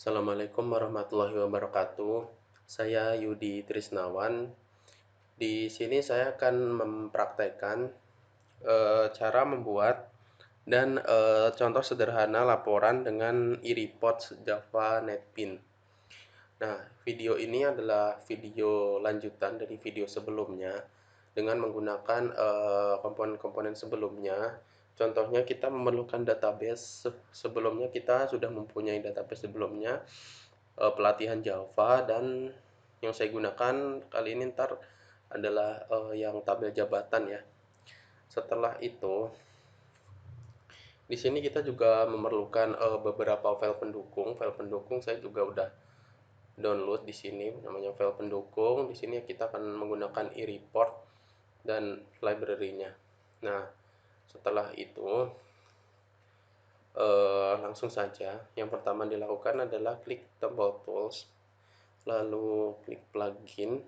Assalamualaikum warahmatullahi wabarakatuh. Saya Yudi Trisnawan. Di sini saya akan mempraktekkan cara membuat dan contoh sederhana laporan dengan e-report Java NetBeans. Nah, video ini adalah video lanjutan dari video sebelumnya dengan menggunakan komponen-komponen sebelumnya. Contohnya kita memerlukan database. Sebelumnya kita sudah mempunyai database sebelumnya, pelatihan Java, dan yang saya gunakan kali ini adalah yang tabel jabatan ya. Setelah itu, di sini kita juga memerlukan beberapa file pendukung. File pendukung saya juga udah download di sini, namanya file pendukung. Di sini kita akan menggunakan e-report dan library-nya. Nah, setelah itu langsung saja. Yang pertama dilakukan adalah klik tombol tools, lalu klik plugin,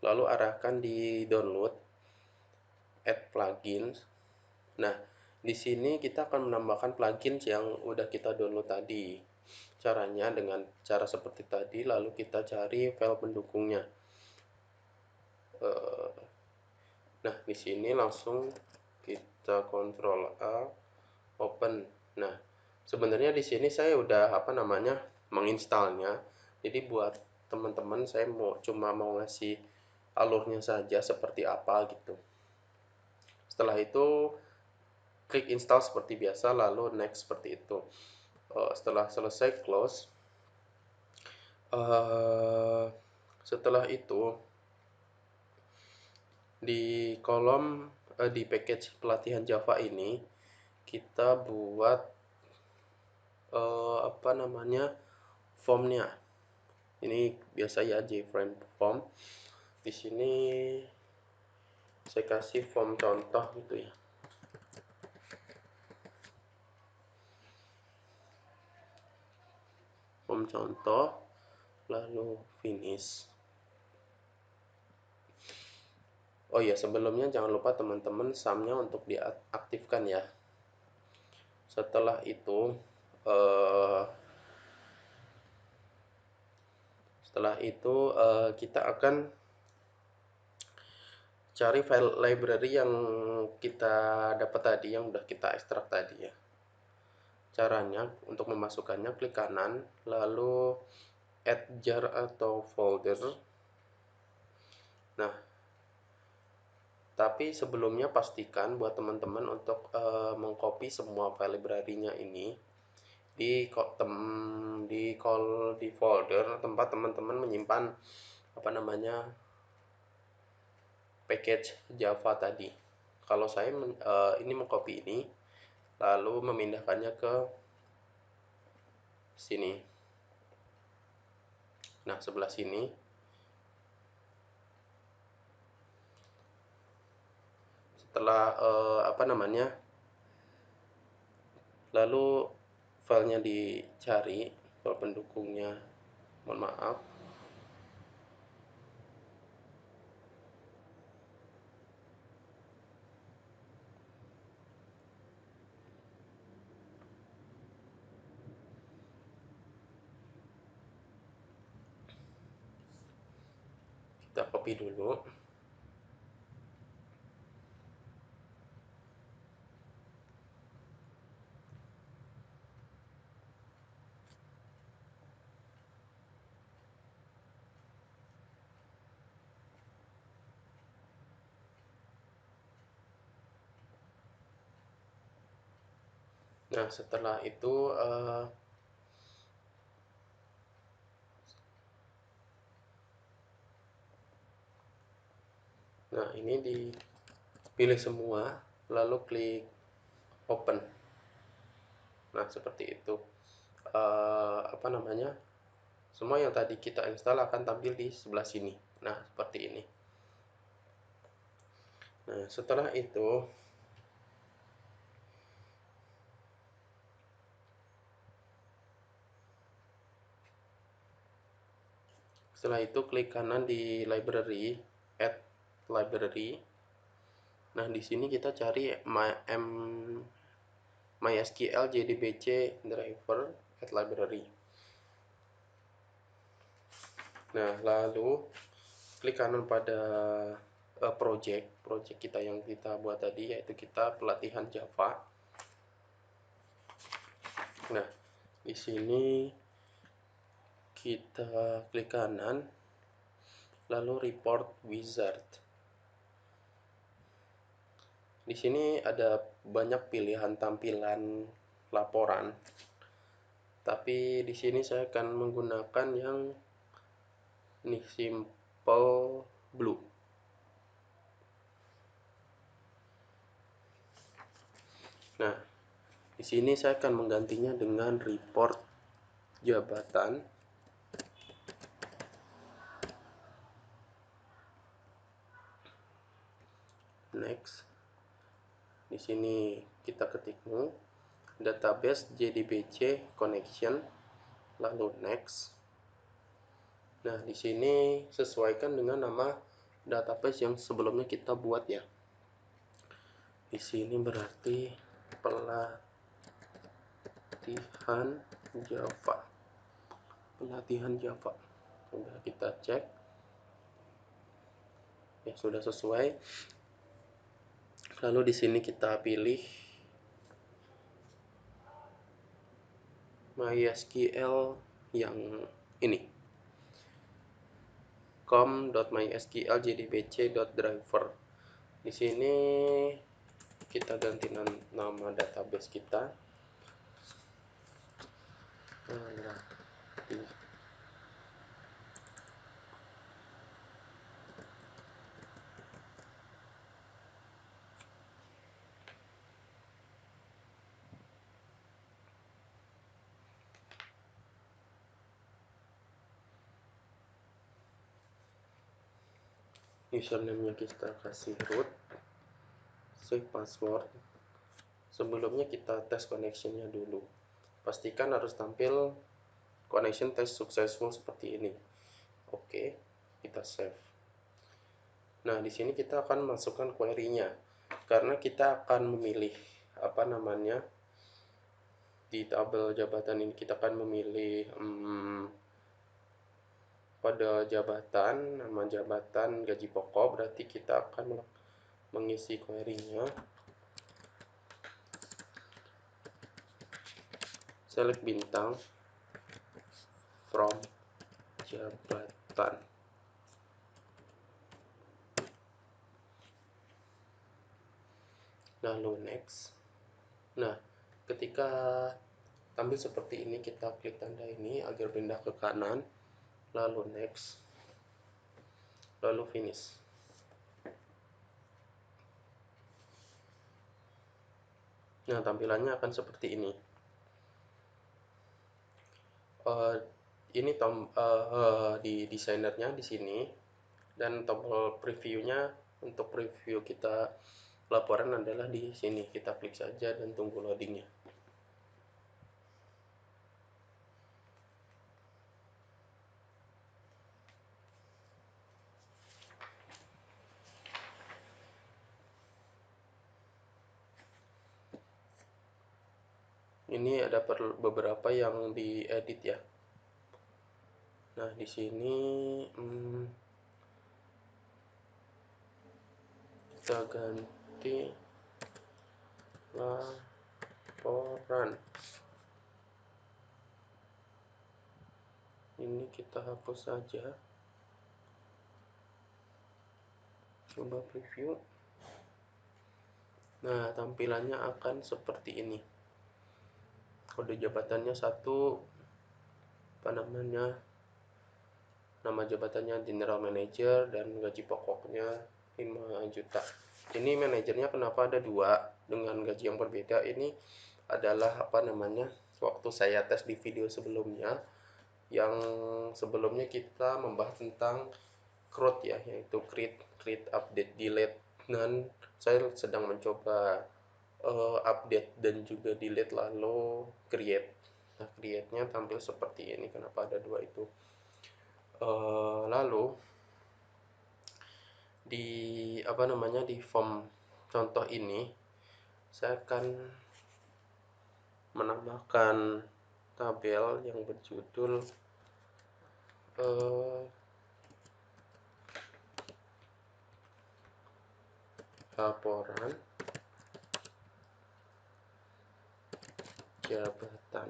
lalu arahkan di download, add plugins. Nah, di sini kita akan menambahkan plugins yang udah kita download tadi. Caranya dengan cara seperti tadi, lalu kita cari file pendukungnya. Nah, di sini langsung kita Ctrl A, open. Nah, sebenarnya di sini saya udah menginstalnya. Jadi buat teman-teman saya cuma mau ngasih alurnya saja seperti apa gitu. Setelah itu klik install seperti biasa, lalu next seperti itu. Setelah selesai close. Setelah itu di kolom di package pelatihan Java ini kita buat formnya. Ini biasa ya, JFrame form. Di sini saya kasih form contoh gitu ya. Form contoh, lalu finish. Oh iya, sebelumnya jangan lupa teman-teman sumnya untuk diaktifkan ya. Setelah itu kita akan cari file library yang kita dapat tadi, yang udah kita ekstrak tadi ya. Caranya untuk memasukkannya, klik kanan, lalu add jar atau folder. Nah, tapi sebelumnya pastikan buat teman-teman untuk mengcopy semua file library-nya ini di folder tempat teman-teman menyimpan package Java tadi. Kalau saya ini mengcopy ini lalu memindahkannya ke sini. Nah, sebelah sini. Setelah lalu filenya dicari, file pendukungnya, mohon maaf, kita copy dulu. Nah, setelah itu nah, ini dipilih semua, lalu klik open. Nah, seperti itu. Semua yang tadi kita install akan tampil di sebelah sini. Nah, seperti ini. Nah, setelah itu klik kanan di library, add library. Nah, di sini kita cari MySQL JDBC driver add library. Nah, lalu klik kanan pada project kita yang kita buat tadi, yaitu kita pelatihan Java. Nah, di sini kita klik kanan, lalu report wizard. Di sini ada banyak pilihan tampilan laporan, tapi di sini saya akan menggunakan yang ini simple blue. Nah, di sini saya akan menggantinya dengan report jabatan. Next. Di sini kita ketik new, database JDBC connection, lalu next. Nah, di sini sesuaikan dengan nama database yang sebelumnya kita buat ya. Di sini berarti pelatihan Java. Pelatihan Java. Sudah kita cek. Ya, sudah sesuai. Lalu di sini kita pilih MySQL yang ini. com.mysql.jdbc.driver. Di sini kita ganti nama database kita. Username-nya kita kasih root, save password. Sebelumnya kita tes connection-nya dulu. Pastikan harus tampil connection test successful seperti ini. Oke, kita save. Nah, di sini kita akan masukkan query-nya. Karena kita akan memilih di tabel jabatan ini kita akan memilih pada jabatan, nama jabatan, gaji pokok, berarti kita akan mengisi query-nya. Select bintang from jabatan. Lalu next. Nah, ketika tampil seperti ini, kita klik tanda ini agar pindah ke kanan, lalu next, lalu finish. Nah, tampilannya akan seperti ini. Ini di desainernya di sini, dan tombol previewnya untuk preview kita laporan adalah di sini. Kita klik saja dan tunggu loadingnya. Ini ada beberapa yang diedit ya. Nah, di sini kita ganti laporan. Ini kita hapus saja. Coba preview. Nah, tampilannya akan seperti ini. Kode jabatannya nama jabatannya General Manager, dan gaji pokoknya 5 juta. Ini manajernya kenapa ada 2 dengan gaji yang berbeda? Ini adalah waktu saya tes di video sebelumnya, yang sebelumnya kita membahas tentang CRUD ya, yaitu create, update, delete, dan saya sedang mencoba update dan juga delete, lalu create. Nah, create-nya tampil seperti ini. Kenapa ada 2 itu? Lalu di form contoh ini saya akan menambahkan tabel yang berjudul laporan jabatan.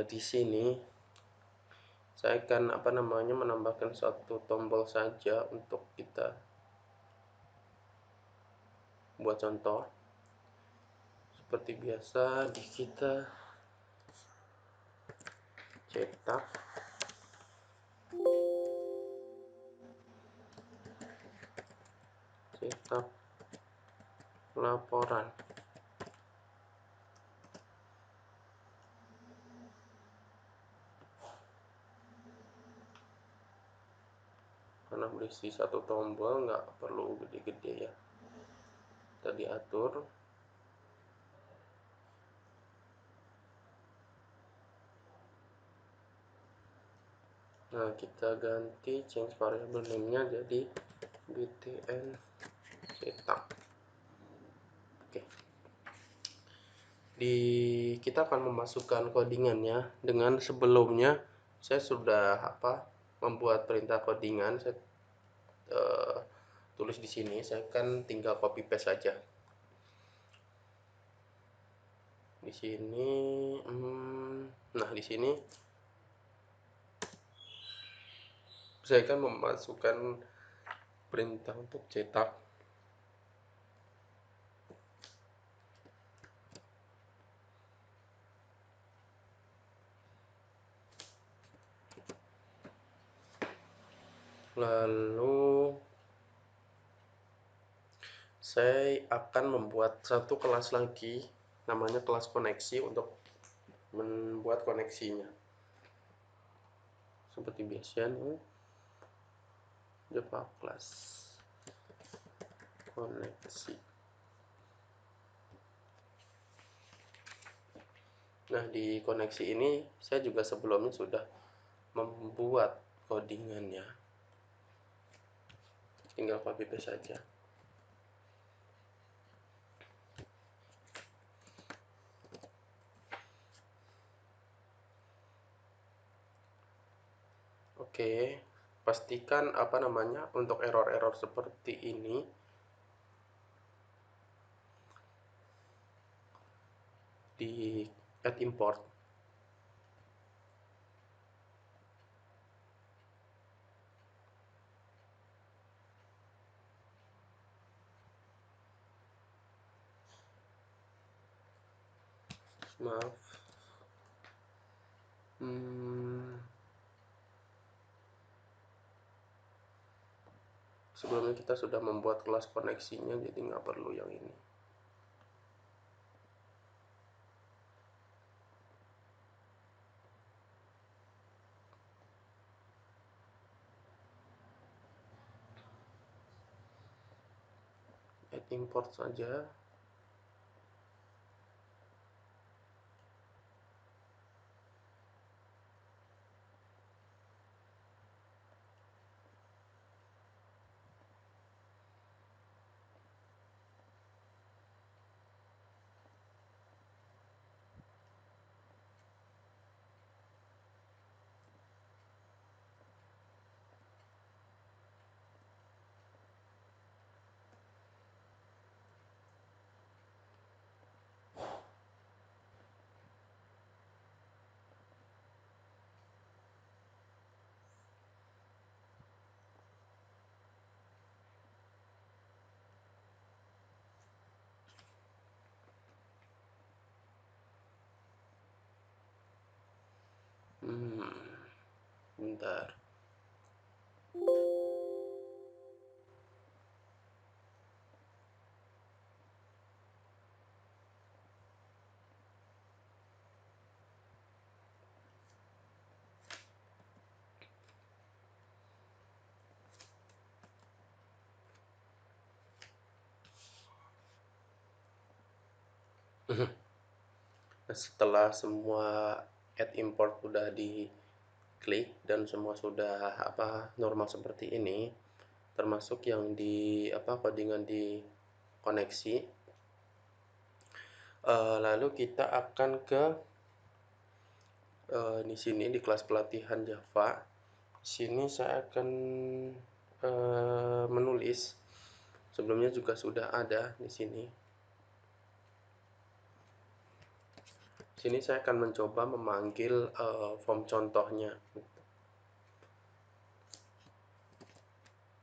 Di sini saya akan menambahkan satu tombol saja untuk kita buat contoh. Seperti biasa di kita cetak laporan. Karena berisi satu tombol nggak perlu gede-gede ya, kita diatur. Nah, kita ganti change variable name-nya jadi btn cetak. Oke. Kita akan memasukkan codingannya. Dengan sebelumnya saya sudah membuat perintah codingan. Saya tulis di sini. Saya kan tinggal copy paste saja. Di sini, nah di sini saya akan memasukkan perintah untuk cetak. Lalu saya akan membuat satu kelas lagi, namanya kelas koneksi, untuk membuat koneksinya. Seperti biasanya, Java class koneksi. Nah, di koneksi ini saya juga sebelumnya sudah membuat codingannya. Tinggal copy paste saja. Oke, pastikan untuk error-error seperti ini di add import. Maaf. Sebelumnya kita sudah membuat kelas koneksinya, jadi nggak perlu yang ini. Add import saja. Bentar. Nah, setelah semua add import udah diklik dan semua sudah normal seperti ini, termasuk yang di codingan di koneksi, lalu kita akan ke di sini di kelas pelatihan Java. Di sini saya akan menulis, sebelumnya juga sudah ada di sini. Sini saya akan mencoba memanggil form contohnya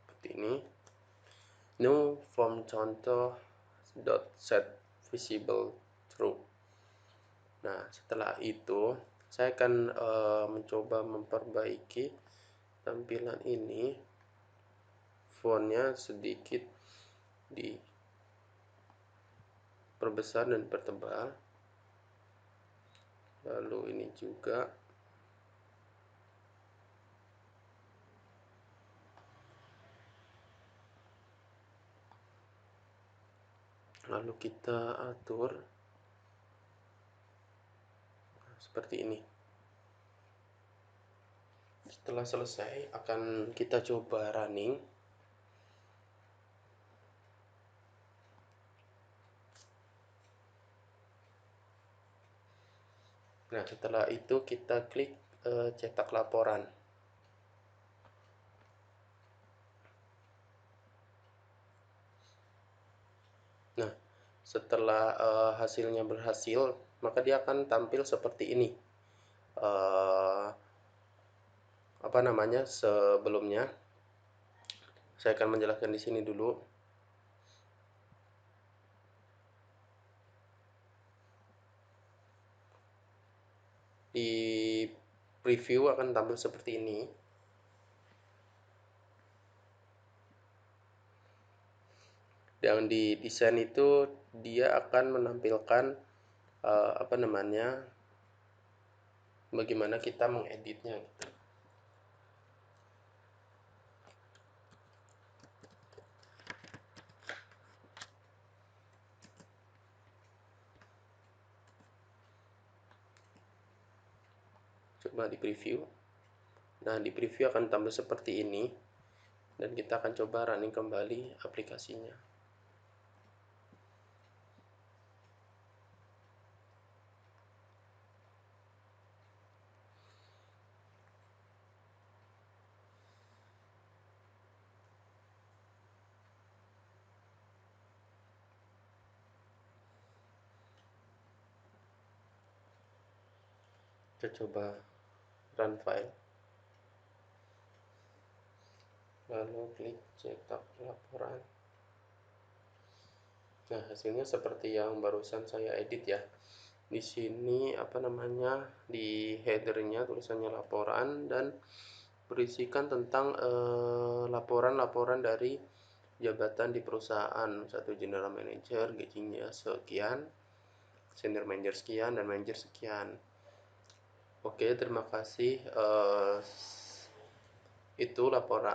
seperti ini. New form contoh dot set visible true. Nah, setelah itu saya akan mencoba memperbaiki tampilan ini, fontnya sedikit diperbesar dan pertebal. Lalu ini juga. Lalu kita atur seperti ini. Setelah selesai akan kita coba running. Nah, setelah itu kita klik cetak laporan. Nah, setelah hasilnya berhasil, maka dia akan tampil seperti ini. Sebelumnya saya akan menjelaskan di sini dulu. Di preview akan tampil seperti ini. Dan di desain itu dia akan menampilkan bagaimana kita mengeditnya gitu. Coba di preview. Nah, di preview akan tampil seperti ini, dan kita akan coba running kembali aplikasinya. Kita coba run file, lalu klik cetak laporan. Nah, hasilnya seperti yang barusan saya edit ya. Di sini di headernya tulisannya laporan, dan berisikan tentang laporan-laporan dari jabatan di perusahaan. Satu general manager, gajinya sekian, senior manager sekian, dan manager sekian. Oke, terima kasih. Itu laporan